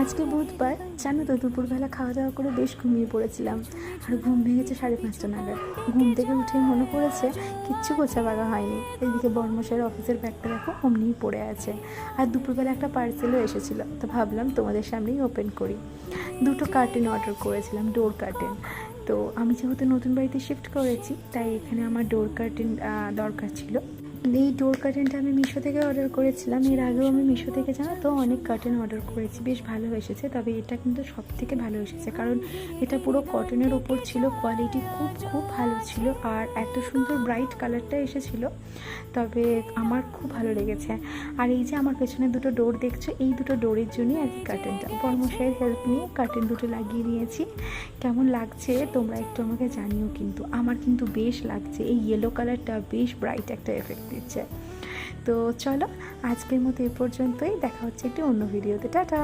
আজকে বুধবার, জানো তো দুপুরবেলা খাওয়া দাওয়া করে বেশ ঘুমিয়ে পড়েছিলাম। আর ঘুম ভেঙেছে 5:30 নাগাদ। ঘুম থেকে উঠে মনে পড়েছে কিচ্ছু গোছা বাগা হয়নি। এদিকে বর্মশাইয়ের অফিসের ব্যাগটা দেখো অমনিই পড়ে আছে। আর দুপুরবেলা একটা পার্সেলও এসেছিলো, তো ভাবলাম তোমাদের সামনেই ওপেন করি। 2টো কার্টেন অর্ডার করেছিলাম, ডোর কার্টেন। তো আমি যেহেতু নতুন বাড়িতে শিফট করেছি, তাই এখানে আমার ডোর কার্টেন দরকার ছিল। এই ডোর কার্টেনটা আমি মিশো থেকে অর্ডার করেছিলাম। এর আগেও আমি মিশো থেকে জানো তো অনেক কার্টেন অর্ডার করেছি, বেশ ভালো এসেছে। তবে এটা কিন্তু সব থেকে ভালো এসেছে, কারণ এটা পুরো কটনের ওপর ছিল, কোয়ালিটি খুব খুব ভালো ছিল। আর এত সুন্দর ব্রাইট কালারটা এসেছিলো, তবে আমার খুব ভালো লেগেছে। আর এই যে আমার পেছনে 2টো ডোর দেখছো, এই 2টো ডোরের জন্যই আর কি কার্টেনটা বর্মশাইয়ের হেল্প নিয়ে কার্টেন 2টো লাগিয়ে নিয়েছি। কেমন লাগছে তোমরা একটু আমাকে জানিও, কিন্তু আমার কিন্তু বেশ লাগছে। এই ইয়েলো কালারটা বেশ ব্রাইট একটা এফেক্ট দিচ্ছে। তো চলো, আজকের মতো এ পর্যন্তই। দেখা হচ্ছে একটি অন্য ভিডিওতে। টাটা।